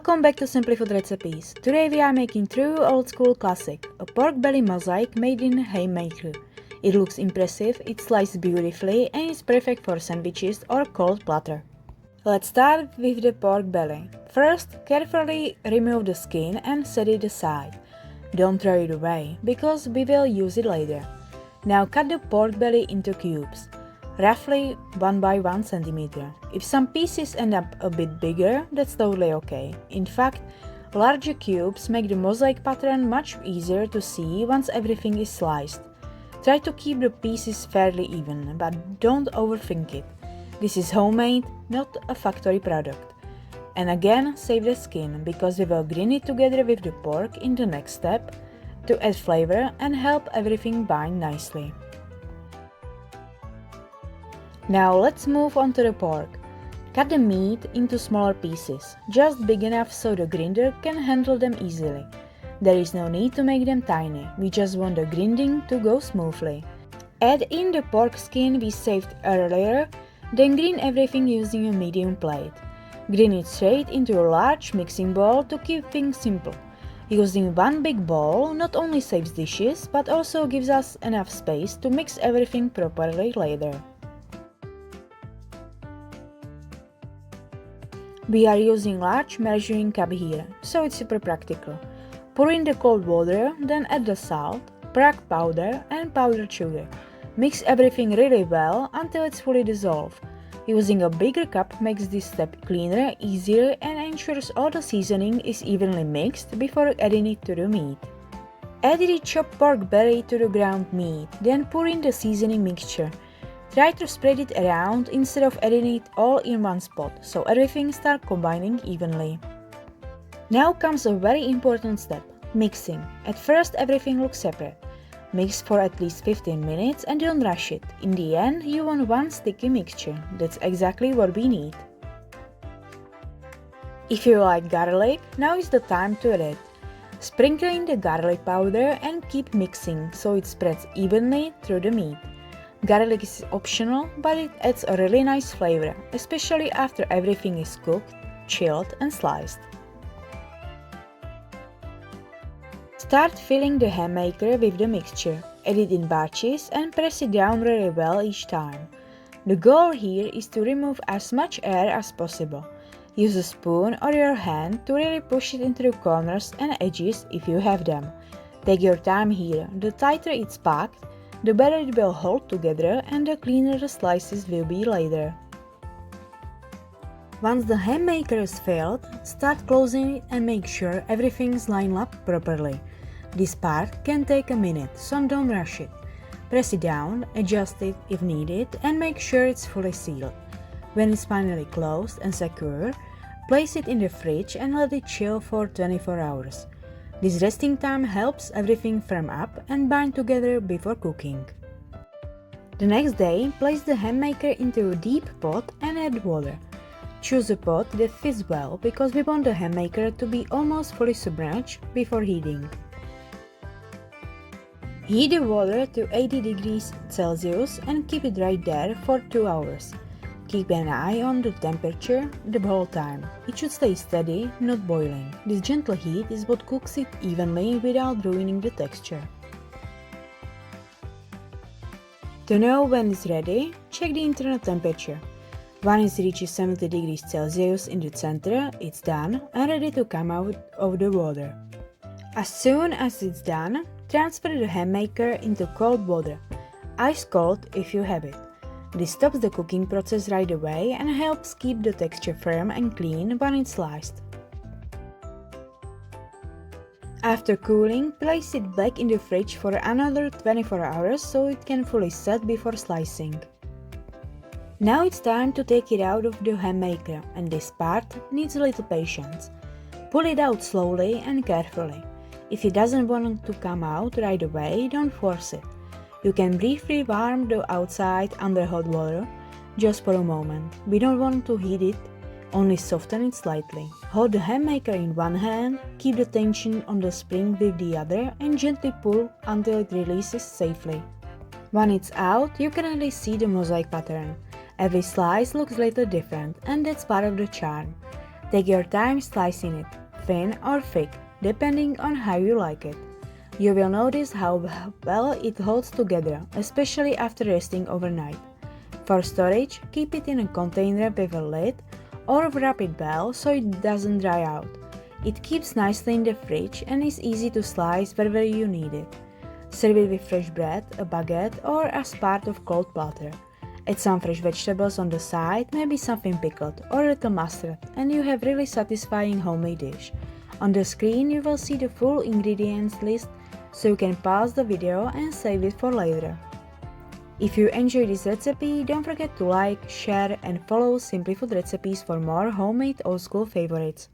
Welcome back to Simply Food Recipes. Today we are making true old school classic, a pork belly mosaic made in a haymaker. It looks impressive, it's sliced beautifully and is perfect for sandwiches or cold platter. Let's start with the pork belly. First, carefully remove the skin and set it aside. Don't throw it away, because we will use it later. Now cut the pork belly into cubes, roughly 1 by 1 cm. If some pieces end up a bit bigger, that's totally okay. In fact, larger cubes make the mosaic pattern much easier to see once everything is sliced. Try to keep the pieces fairly even, but don't overthink it. This is homemade, not a factory product. And again, save the skin, because we will grind it together with the pork in the next step to add flavor and help everything bind nicely. Now let's move on to the pork. Cut the meat into smaller pieces, just big enough so the grinder can handle them easily. There is no need to make them tiny, we just want the grinding to go smoothly. Add in the pork skin we saved earlier, then grind everything using a medium plate. Grind it straight into a large mixing bowl to keep things simple. Using one big bowl not only saves dishes, but also gives us enough space to mix everything properly later. We are using large measuring cup here, so it's super practical. Pour in the cold water, then add the salt, Prague powder and powdered sugar. Mix everything really well until it's fully dissolved. Using a bigger cup makes this step cleaner, easier and ensures all the seasoning is evenly mixed before adding it to the meat. Add the chopped pork belly to the ground meat, then pour in the seasoning mixture. Try to spread it around instead of adding it all in one spot, so everything starts combining evenly. Now comes a very important step, mixing. At first everything looks separate. Mix for at least 15 minutes and don't rush it. In the end, you want one sticky mixture. That's exactly what we need. If you like garlic, now is the time to add it. Sprinkle in the garlic powder and keep mixing so it spreads evenly through the meat. Garlic is optional, but it adds a really nice flavor, especially after everything is cooked, chilled and sliced. Start filling the haymaker with the mixture. Add it in batches and press it down really well each time. The goal here is to remove as much air as possible. Use a spoon or your hand to really push it into the corners and edges if you have them. Take your time here. The tighter it's packed, the better it will hold together and the cleaner the slices will be later. Once the haymaker is filled, start closing it and make sure everything's lined up properly. This part can take a minute, so don't rush it. Press it down, adjust it if needed and make sure it's fully sealed. When it's finally closed and secure, place it in the fridge and let it chill for 24 hours. This resting time helps everything firm up and bind together before cooking. The next day, place the haymaker into a deep pot and add water. Choose a pot that fits well because we want the haymaker to be almost fully submerged before heating. Heat the water to 80 degrees Celsius and keep it right there for 2 hours. Keep an eye on the temperature the whole time. It should stay steady, not boiling. This gentle heat is what cooks it evenly without ruining the texture. To know when it's ready, check the internal temperature. Once it reaches 70 degrees Celsius in the center, it's done and ready to come out of the water. As soon as it's done, transfer the haymaker into cold water, ice cold if you have it. This stops the cooking process right away and helps keep the texture firm and clean when it's sliced. After cooling, place it back in the fridge for another 24 hours so it can fully set before slicing. Now it's time to take it out of the haymaker, and this part needs a little patience. Pull it out slowly and carefully. If it doesn't want to come out right away, don't force it. You can briefly warm the outside under hot water, just for a moment. We don't want to heat it, only soften it slightly. Hold the haymaker in one hand, keep the tension on the spring with the other and gently pull until it releases safely. When it's out, you can really see the mosaic pattern. Every slice looks a little different and that's part of the charm. Take your time slicing it, thin or thick, depending on how you like it. You will notice how well it holds together, especially after resting overnight. For storage, keep it in a container with a lid or wrap it well so it doesn't dry out. It keeps nicely in the fridge and is easy to slice wherever you need it. Serve it with fresh bread, a baguette, or as part of cold platter. Add some fresh vegetables on the side, maybe something pickled or a little mustard, and you have really satisfying homemade dish. On the screen you will see the full ingredients list, so you can pause the video and save it for later. If you enjoyed this recipe, don't forget to like, share and follow Simply Food Recipes for more homemade old school favorites.